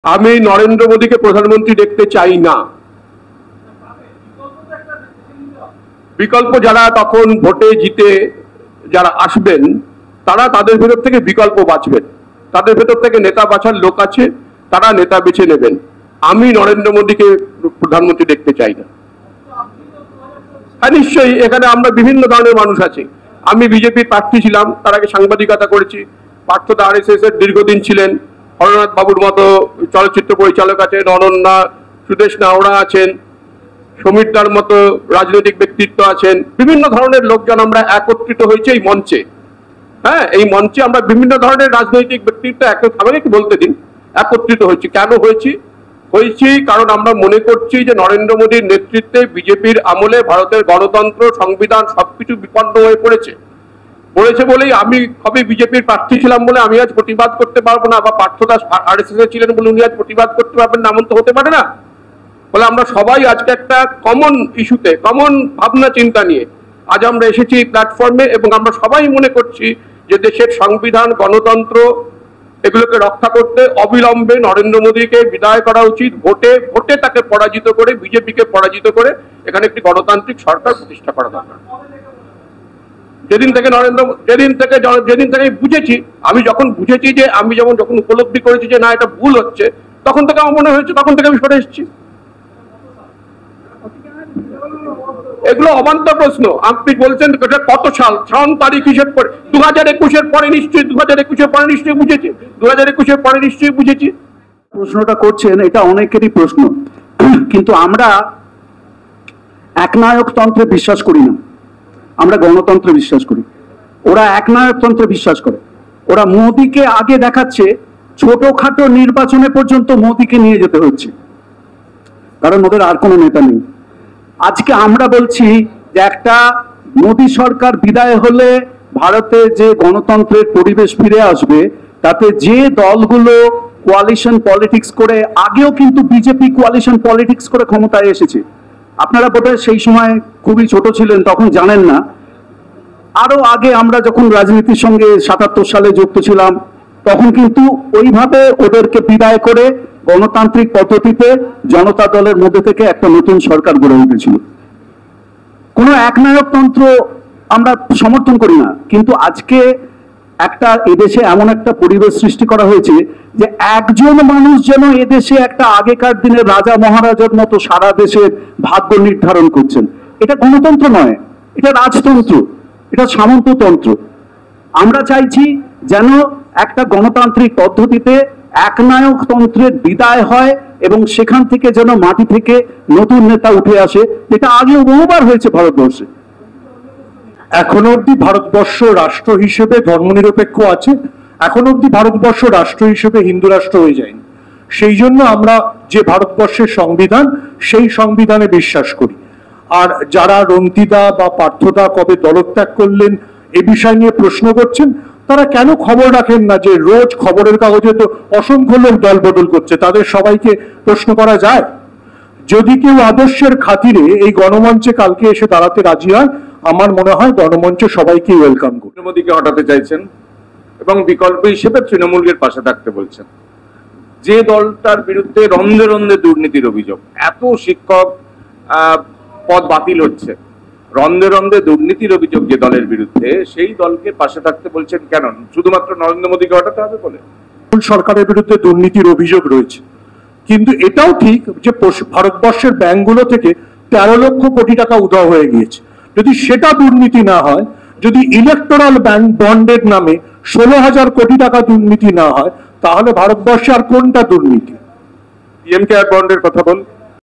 আমি নরেন্দ্র মোদীকে প্রধানমন্ত্রী দেখতে চাই না। বিকল্প যারা তখন ভোটে জিতে যারা আসবেন তারা তাদের ভেতর থেকে বিকল্প বাছবেন, তাদের ভেতর থেকে নেতা বাছার লোক আছে, তারা নেতা বেছে নেবেন। আমি নরেন্দ্র মোদীকে প্রধানমন্ত্রী দেখতে চাই না। নিশ্চয়ই এখানে আমরা বিভিন্ন ধরনের মানুষ আছি। আমি বিজেপির প্রার্থী ছিলাম, তার আগে সাংবাদিকতা করেছি। পার্থদা RSS এর দীর্ঘদিন ছিলেন, হরনাথ বাবুর মতো চলচ্চিত্র পরিচালক আছেন, অনন্যা সুদেশ নাওড়া আছেন, সমীরদার মতো রাজনৈতিক ব্যক্তিত্ব আছেন, বিভিন্ন ধরনের লোকজন আমরা একত্রিত হয়েছে এই মঞ্চে। হ্যাঁ, এই মঞ্চে আমরা বিভিন্ন ধরনের রাজনৈতিক ব্যক্তিত্ব আমাকে একটু বলতে দিন, একত্রিত হয়েছি। কেন হয়েছি? কারণ আমরা মনে করছি যে নরেন্দ্র মোদীর নেতৃত্বে বিজেপির আমলে ভারতের গণতন্ত্র, সংবিধান সবকিছু বিপন্ন হয়ে পড়েছে বলেই আমি কবে বিজেপির প্রার্থী ছিলাম বলে আমি আজ প্রতিবাদ করতে পারবো না, বা পার্থদাস RSS এ ছিলেন বলে উনি আজ প্রতিবাদ করতে পারবেন না, এমন তো হতে পারে না। বলে আমরা সবাই আজকে একটা কমন ইস্যুতে, কমন ভাবনা চিন্তা নিয়ে আজ আমরা এসেছি এই প্ল্যাটফর্মে, এবং আমরা সবাই মনে করছি যে দেশের সংবিধান, গণতন্ত্র এগুলোকে রক্ষা করতে অবিলম্বে নরেন্দ্র মোদীকে বিদায় করা উচিত। ভোটে তাকে পরাজিত করে, বিজেপিকে পরাজিত করে এখানে একটি গণতান্ত্রিক সরকার প্রতিষ্ঠা করা দরকার। যেদিন থেকে বুঝেছি, আমি যখন বুঝেছি যে আমি যখন উপলব্ধি করেছি যে না এটা ভুল হচ্ছে, তখন থেকে আমার মনে হয়েছে, তখন থেকে আমি সরে এসেছি। এগুলো অবান্তর প্রশ্ন। আপনি বলছেন কত সাল, সন তারিখ হিসেব করে 2021-এর পরে নিশ্চয়ই 2021-এর পরে নিশ্চয়ই বুঝেছি, 2021-এর পরে নিশ্চয়ই বুঝেছি। প্রশ্নটা করছেন, এটা অনেকেরই প্রশ্ন, কিন্তু আমরা একনায়কতন্ত্রে বিশ্বাস করি না, আমরা গণতন্ত্রে বিশ্বাস করি। ওরা একনায়কতন্ত্রে বিশ্বাস করে। ওরা মোদীকে আগে দেখাচ্ছে, ছোটখাটো নির্বাচনে পর্যন্ত মোদীকে নিয়ে যেতে হচ্ছে, কারণ ওদের আর কোনো নেতা নেই। আজকে আমরা বলছি যে একটা মোদী সরকার বিদায় হলে ভারতে যে গণতন্ত্রের পরিবেশ ফিরে আসবে, তাতে যে দলগুলো কোয়ালিশন পলিটিক্স করে, আগেও কিন্তু বিজেপি কোয়ালিশন পলিটিক্স করে ক্ষমতায় এসেছে, আপনারা বোধহয় সেই সময় খুবই ছোট ছিলেন, তখন জানেন না। আরো আগে আমরা যখন রাজনীতির সঙ্গে 77 সালে যুক্ত ছিলাম, তখন কিন্তু ওইভাবে ওদেরকে বিদায় করে গণতান্ত্রিক পদ্ধতিতে জনতা দলের মধ্যে থেকে একটা নতুন সরকার গড়ে উঠেছিল। কোনো একনায়কতন্ত্র আমরা সমর্থন করি না, কিন্তু আজকে একটা এদেশে এমন একটা পরিবেশ সৃষ্টি করা হয়েছে যে একজন মানুষ যেন এদেশে একটা আগেকার দিনের রাজা মহারাজার মতো সারা দেশের ভাগ্য নির্ধারণ করছেন। এটা গণতন্ত্র নয়, এটা রাজতন্ত্র, এটা সামন্ততন্ত্র। আমরা চাইছি যেন একটা গণতান্ত্রিক পদ্ধতিতে একনায়কতন্ত্রের বিদায় হয়, এবং সেখান থেকে যেন মাটি থেকে নতুন নেতা উঠে আসে, যেটা আগেও বহুবার হয়েছে ভারতবর্ষে। এখনো অব্দি ভারতবর্ষ রাষ্ট্র হিসেবে ধর্মনিরপেক্ষ আছে, এখনো অব্দি ভারতবর্ষ রাষ্ট্র হিসেবে হিন্দু রাষ্ট্র হয়ে যায়নি। সেই জন্য আমরা যে ভারতবর্ষের সংবিধান, সেই সংবিধানে বিশ্বাস করি। আর যারা রন্তিদা বা পার্থদা কবে দলত্যাগ করলেন এ বিষয় নিয়ে প্রশ্ন করছেন, তারা কেন খবর রাখেন না যে রোজ খবরের কাগজে তো অসংখ্য লোক দল বদল করছে, তাদের সবাইকে প্রশ্ন করা যায়? যদি কেউ আদর্শের খাতিরে এই গণমঞ্চে কালকে এসে দাঁড়াতে রাজি হয়, আমার মনে হয় গণমঞ্চ সবাইকে ওয়েলকাম করবে। মোদীকে হটাতে চাইছেন এবং বিকল্প হিসেবে তৃণমূলের পাশে থাকতে বলছেন। যে দলটার বিরুদ্ধে রন্ধে রন্ধে দুর্নীতির অভিযোগ, এত শিক্ষক পদ বাতিল হচ্ছে, রন্ধে রন্ধে দুর্নীতির অভিযোগ যে দলের বিরুদ্ধে, সেই দলকে পাশে থাকতে বলছেন কেন? শুধুমাত্র নরেন্দ্র মোদীকে হটাতে হবে বলে? সরকারের বিরুদ্ধে দুর্নীতির অভিযোগ রয়েছে, কিন্তু এটাও ঠিক যে ভারতবর্ষের ব্যাংকগুলো থেকে 13 লক্ষ কোটি টাকা উধাও হয়ে গিয়েছে। যদি সেটা দুর্নীতি না হয়, যদি ইলেকটোরাল বন্ডের নামে 16,000 কোটি টাকা দুর্নীতি না হয়, তাহলে ভারতবর্ষে আর কোনটা দুর্নীতি? পিএম কেয়ার বন্ডের কথা বল।